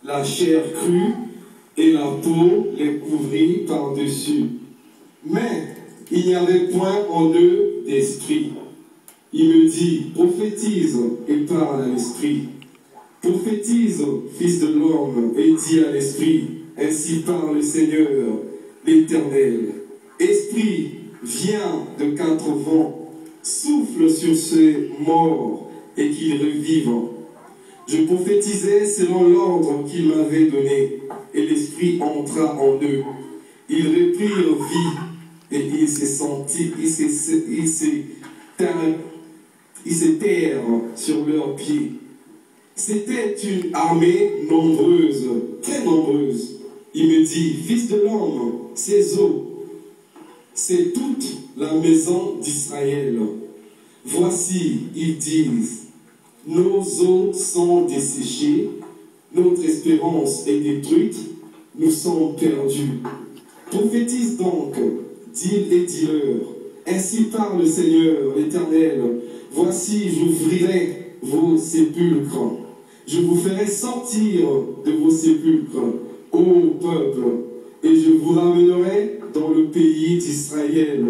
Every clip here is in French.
la chair crue et la peau les couvrit par-dessus. Mais il n'y avait point en eux d'esprit. Il me dit, prophétise et parle à l'esprit. Prophétise, fils de l'homme, et dis à l'esprit, ainsi parle le Seigneur, l'Éternel. Esprit, viens de quatre vents, souffle sur ces morts et qu'ils revivent. Je prophétisais selon l'ordre qu'il m'avait donné, et l'Esprit entra en eux. Ils reprirent vie, et ils s'étèrent sur leurs pieds. C'était une armée nombreuse, très nombreuse. Il me dit, fils de l'homme, ces eaux, c'est toute la maison d'Israël. Voici, ils disent, nos eaux sont desséchées, notre espérance est détruite, nous sommes perdus. Prophétise donc, dis et dis-leur, ainsi parle le Seigneur, l'Éternel, voici, j'ouvrirai vos sépulcres, je vous ferai sortir de vos sépulcres, ô peuple, et je vous ramènerai dans le pays d'Israël,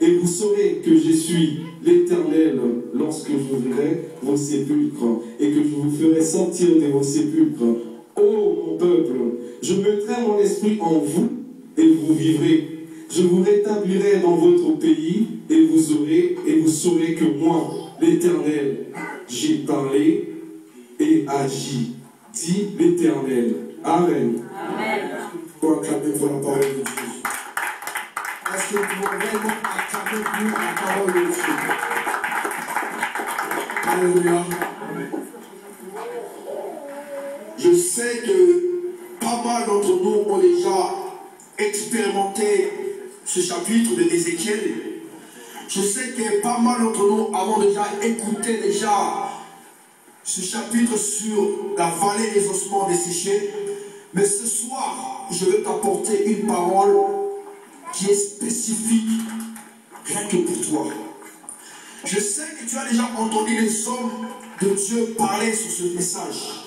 et vous saurez que je suis l'Éternel lorsque j'ouvrirai vos sépulcres, et que je vous ferai sortir de vos sépulcres. Ô mon peuple, je mettrai mon esprit en vous, et vous vivrez. Je vous rétablirai dans votre pays, et vous saurez que moi, l'Éternel, j'ai parlé et agi, dit l'Éternel. Amen. Amen. Pour acclamer pour la parole de Dieu. Est-ce que nous pouvons vraiment acclamer pour la parole de Dieu? Alléluia. Je sais que pas mal d'entre nous ont déjà expérimenté ce chapitre de Ézéchiel. Je sais que pas mal d'entre nous avons déjà écouté ce chapitre sur la vallée des ossements desséchés. Mais ce soir, je vais t'apporter une parole qui est spécifique, rien que pour toi. Je sais que tu as déjà entendu les hommes de Dieu parler sur ce message.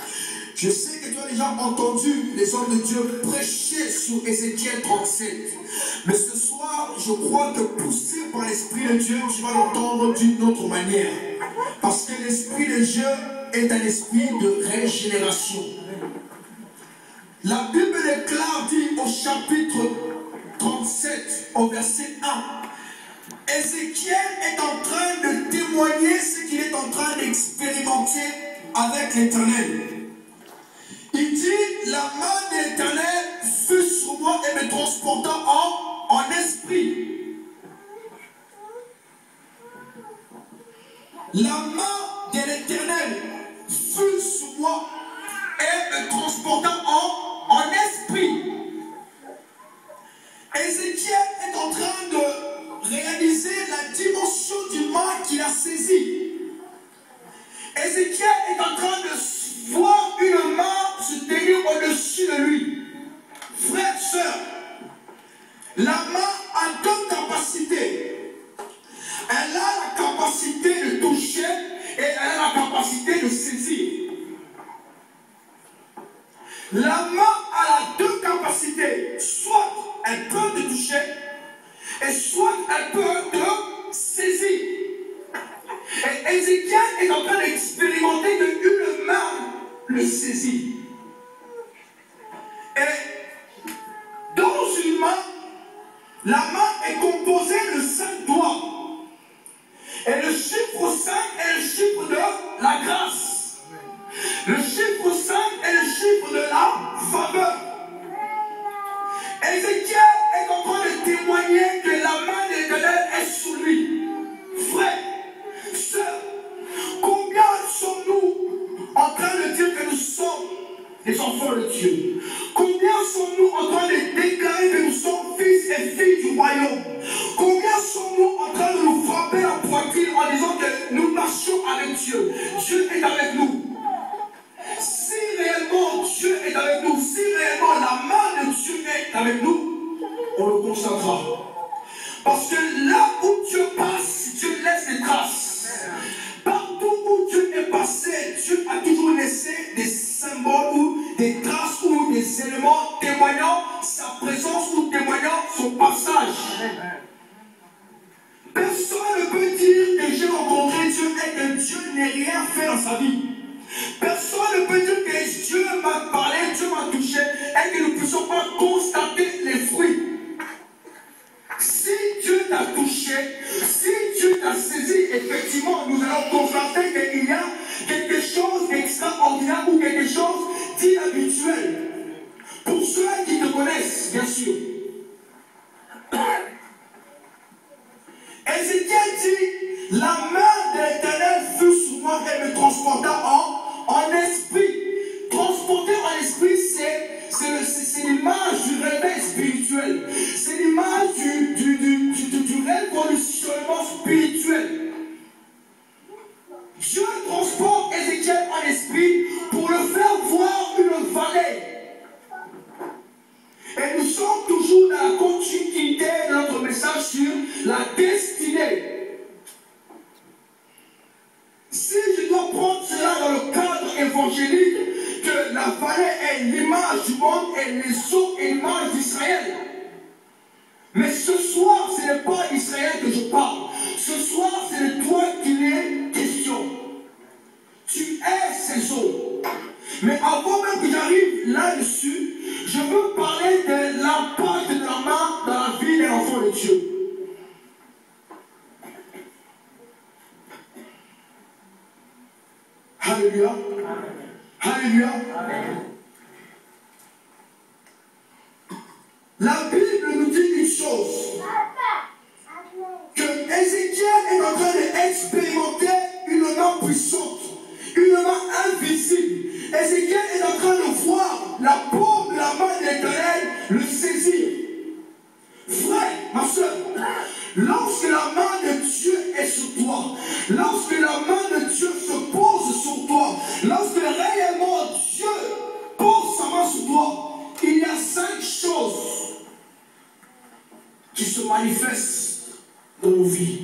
Je sais que tu as déjà entendu les hommes de Dieu prêcher sur Ézéchiel 37. Mais ce soir, je crois que poussé par l'Esprit de Dieu, tu vas l'entendre d'une autre manière. Parce que l'Esprit de Dieu est un esprit de régénération. La Bible déclare, dit au chapitre 37, au verset 1, Ézéchiel est en train de témoigner ce qu'il est en train d'expérimenter avec l'Éternel. Il dit, la main de l'Éternel fut sur moi et me transporta en esprit. La main de l'Éternel fut sur moi et me transporta en esprit. Ézéchiel est en train de réaliser la dimension du mal qu'il a saisi. Ézéchiel est en train de voir une main se tenir au-dessus de lui. Frères, sœurs, la main a deux capacités. Elle a la capacité de toucher et elle a la capacité de saisir. La main a deux capacités. Soit elle peut te toucher et soit elle peut te saisir. Et Ézéchiel est en train d'expérimenter qu'une main le saisit. Et dans une main, la main est composée de 5 doigts. Et le chiffre 5 est le chiffre de la grâce. Le chiffre 5 est le chiffre de la faveur. Ézéchiel est en train de témoigner que la main de l'Éternel est sur lui. Frère, sœur, combien sommes-nous en train de dire que nous sommes des enfants de Dieu? Combien sommes-nous en train de déclarer que nous sommes fils et filles du royaume? Combien sommes-nous en train de nous frapper la poitrine en disant que nous marchons avec Dieu? Dieu est avec nous. Si réellement Dieu est avec nous, si réellement la main de Dieu est avec nous, on le constatera. Parce que là où Dieu passe, Dieu laisse des traces. Partout où Dieu est passé, Dieu a toujours laissé des symboles ou des traces seulement témoignant sa présence ou témoignant son passage. Personne ne peut dire que j'ai rencontré Dieu et que Dieu n'ait rien fait dans sa vie. Personne ne peut dire que Dieu m'a parlé, Dieu m'a touché et que nous ne puissions pas constater les fruits. Si Dieu t'a touché, si Dieu t'a saisi, effectivement, nous allons constater qu'il y a quelque chose d'extraordinaire ou quelque chose d'inhabituel. Pour ceux qui te connaissent, bien sûr. Ézéchiel dit, la main de l'Éternel fut sur moi et me transporta en esprit. Transporter en esprit, c'est l'image du réveil spirituel. C'est l'image du révolutionnement spirituel. Dieu transporte Ézéchiel en esprit pour le faire voir une vallée. Et nous sommes toujours dans la continuité de notre message sur la destinée. Si je dois prendre cela dans le cadre évangélique, que la vallée est l'image du monde et les eaux est l'image d'Israël. Mais ce soir, ce n'est pas d'Israël que je parle. Ce soir, c'est de toi qu'il est question. Tu es ces eaux. Mais avant même que j'arrive là-dessus, je veux parler de l'impact de la main dans la vie des enfants de Dieu. Alléluia. Alléluia. La Bible nous dit une chose. Que Ézéchiel est en train d'expérimenter une main puissante. Une main invisible. Ézéchiel est en train de voir la paume de la main de l'Éternel le saisir. Frère, ma soeur, lorsque la main de Dieu est sur toi, lorsque la main de Dieu se pose sur toi, lorsque réellement Dieu pose sa main sur toi, il y a 5 choses qui se manifestent dans nos vies.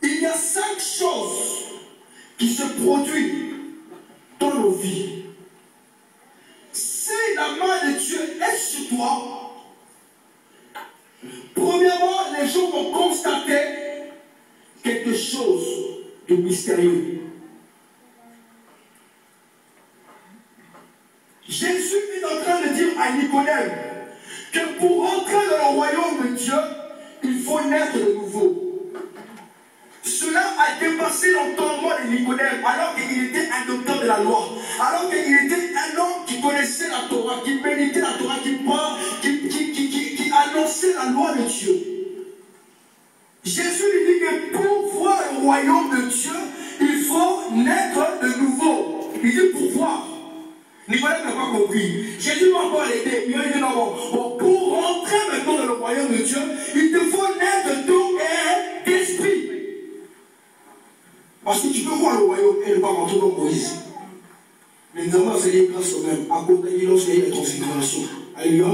Il y a 5 choses qui se produisent dans nos vies. Si la main de Dieu est sur toi, premièrement, les gens vont constater quelque chose de mystérieux. Jésus est en train de dire à Nicodème que pour entrer dans le royaume de Dieu, il faut naître de nouveau. Cela a dépassé l'entendement de Nicodème alors qu'il était un docteur de la loi, alors qu'il était un homme qui connaissait la Torah, qui méditait la Torah, qui annonçait la loi de Dieu. Jésus lui dit que pour voir le royaume de Dieu, il faut naître de nouveau. Il dit pour voir. Nicodème n'a pas compris. Jésus m'a encore aidé. Il a dit non, bon, pour rentrer maintenant dans le royaume de Dieu, il te faut naître d'eau et d'esprit. Parce que tu peux voir le royaume et ne pas rentrer dans Moïse. Mais nous avons enseigné grâce quand même, à côté de lorsqu'il y a eu la transfiguration. Alléluia.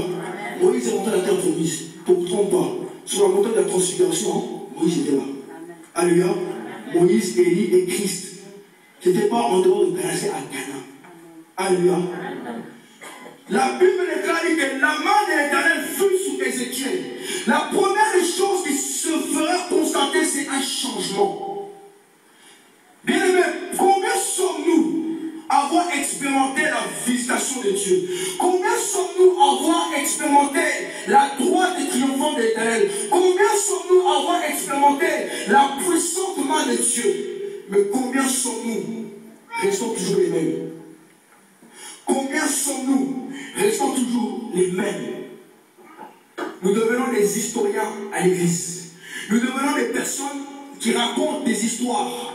Moïse est rentré à la terre promise. Pour ne trompe pas. Sur la montagne de la transfiguration, Moïse était là. Alléluia. Moïse, Élie et Christ. Ce n'était pas en dehors de Canaan à Canaan. Alléluia. La Bible déclare que la main de l'Éternel fut sur Ézéchiel. La première des choses qui se fera constater, c'est un changement. Bien aimé, combien sommes-nous à avoir expérimenté la visitation de Dieu? Combien sommes-nous à avoir expérimenté la droite et triomphante de l'Éternel? Combien sommes-nous à avoir expérimenté la puissante main de Dieu? Mais combien sommes-nous restons toujours les mêmes? Combien sommes-nous restons toujours les mêmes? Nous devenons des historiens à l'église. Nous devenons des personnes qui racontent des histoires.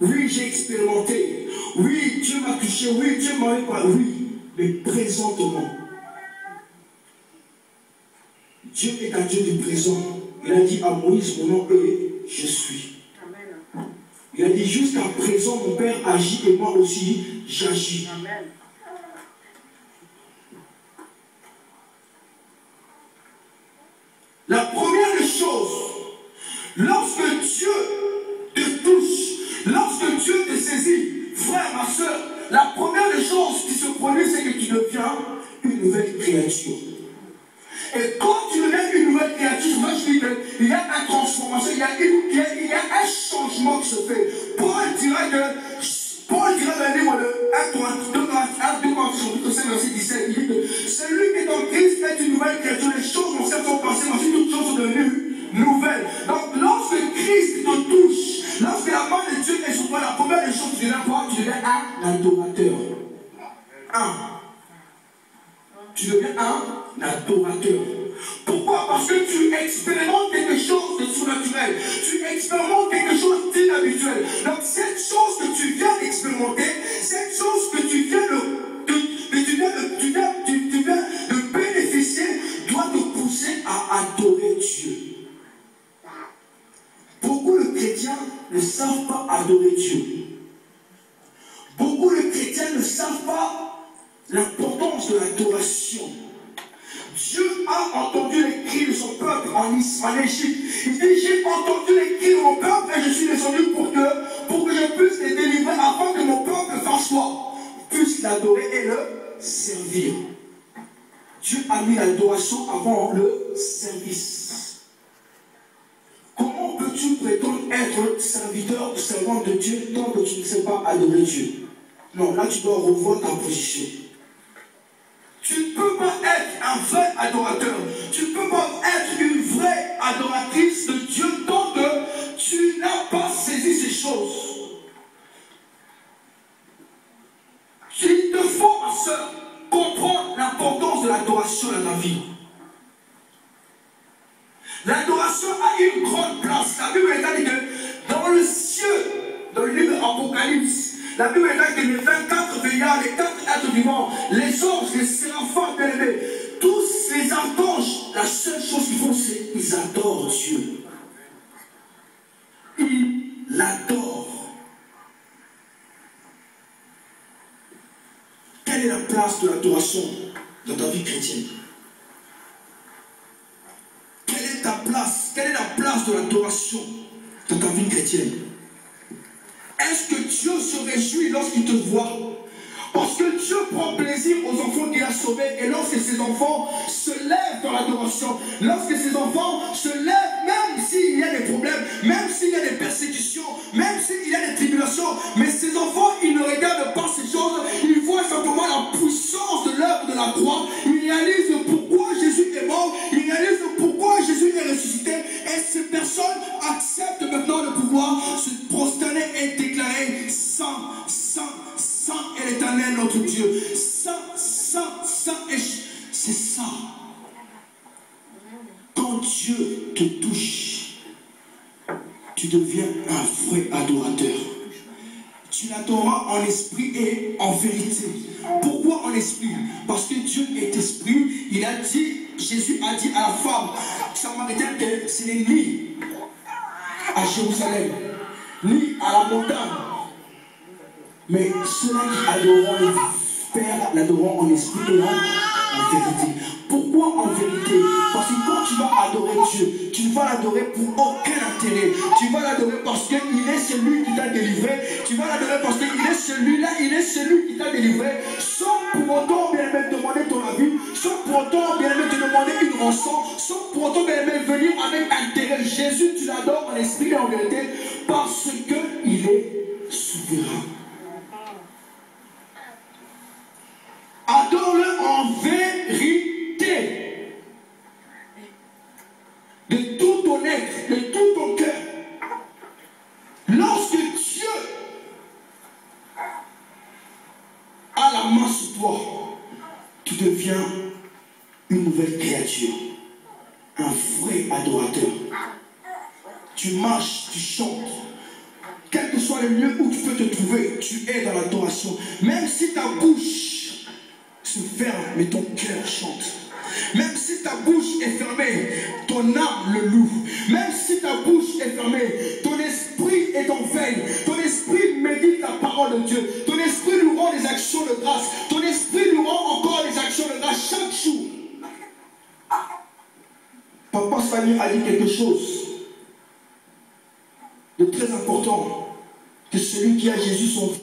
Oui, j'ai expérimenté. Oui, Dieu m'a touché. Oui, Dieu m'a fait. Oui, mais présentement, Dieu est un Dieu du présent. Il a dit à Moïse, mon nom est je suis. Il a dit jusqu'à présent, mon Père agit et moi aussi, j'agis. La première des choses, lorsque Dieu te touche, lorsque Dieu te saisit, frère, ma soeur, la première des produit, c'est que tu deviens une nouvelle créature. Et quand tu deviens une nouvelle créature, moi je dis qu'il y a une transformation, il y a un changement qui se fait. Paul dira dans le livre de 2 Corinthiens, verset 17, il dit que celui qui est en Christ est une nouvelle créature. Les choses anciennes sont passées, mais toutes choses sont devenues nouvelles. Donc lorsque Christ te touche, lorsque la main de Dieu est sur toi, la première des choses, tu deviens quoi? Tu deviens un adorateur. Tu deviens un adorateur. Pourquoi? Parce que tu expérimentes quelque chose de surnaturel. Tu expérimentes quelque chose d'inhabituel. Donc cette chose que tu viens d'expérimenter, cette chose que tu viens de bénéficier, doit te pousser à adorer Dieu. Beaucoup de chrétiens ne savent pas adorer Dieu. Beaucoup de chrétiens ne savent pas l'importance de l'adoration. Dieu a entendu les cris de son peuple en Égypte. Il dit, j'ai entendu les cris de mon peuple et je suis descendu pour que je puisse les délivrer afin que mon peuple fasse quoi? Puisse l'adorer et le servir. Dieu a mis l'adoration avant le service. Comment peux-tu prétendre être serviteur ou servante de Dieu tant que tu ne sais pas adorer Dieu? Non, là tu dois revoir ta position. Tu ne peux pas être un vrai adorateur. Tu ne peux pas être une vraie adoratrice de Dieu tant que tu n'as pas saisi ces choses. Il te faut, ma soeur, comprendre l'importance de l'adoration dans ta vie. L'adoration a une grande place. La Bible est dit que dans le ciel, dans le livre d'Apocalypse, la Bible est dit que les 24 veillards, les 4 êtres vivants, les anges, les séraphins bien-aimés, tous les archanges, la seule chose qu'ils font, c'est qu'ils adorent Dieu. Ils l'adorent. Quelle est la place de l'adoration dans ta vie chrétienne? Quelle est ta place? Quelle est la place de l'adoration dans ta vie chrétienne? Est-ce que Dieu se réjouit lorsqu'il te voit? Parce que Dieu prend plaisir aux enfants qu'il a sauvés. Et lorsque ces enfants se lèvent dans l'adoration, lorsque ces enfants se lèvent, même s'il y a des problèmes, même s'il y a des persécutions, même s'il y a des tribulations, mais ces enfants, ils ne regardent pas ces choses. Ils voient simplement la puissance de l'œuvre de la croix. Ils réalisent pourquoi Jésus est mort. Ils réalisent pourquoi Jésus est ressuscité. Et ces personnes acceptent maintenant de pouvoir se prosterner et déclarer saint, saint, saint est l'Éternel notre Dieu. Saint, saint, saint. Et c'est ça. Quand Dieu te touche, tu deviens un vrai adorateur. Tu l'adoreras en esprit et en vérité. Pourquoi en esprit? Parce que Dieu est esprit. Il a dit, Jésus a dit à la femme samaritaine que ce n'est ni à Jérusalem, ni à la montagne, mais ceux-là qui adoreront le Père l'adoreront en esprit et en vérité. Pourquoi en vérité? Parce que quand tu vas adorer Dieu, tu ne vas l'adorer pour aucun intérêt. Tu vas l'adorer parce qu'il est celui qui t'a délivré. Tu vas l'adorer parce qu'il est celui-là, il est celui qui t'a délivré. Sans pour autant bien te demander ton avis, sans pour autant bien te demander une rançon, sans pour autant bien venir avec intérêt. Jésus, tu l'adores en esprit et en vérité parce qu'il est souverain. Adore-le en vérité. De tout ton être, de tout ton cœur. Lorsque Dieu a la main sur toi, tu deviens une nouvelle créature. Un vrai adorateur. Tu marches, tu chantes. Quel que soit le lieu où tu peux te trouver, tu es dans l'adoration. Même si ta bouche se ferme, mais ton cœur chante. Même si ta bouche est fermée, ton âme le loue. Même si ta bouche est fermée, ton esprit est en veille. Ton esprit médite la parole de Dieu. Ton esprit lui rend des actions de grâce. Ton esprit lui rend encore des actions de grâce chaque jour. Papa Samy a dit quelque chose de très important. Que celui qui a Jésus son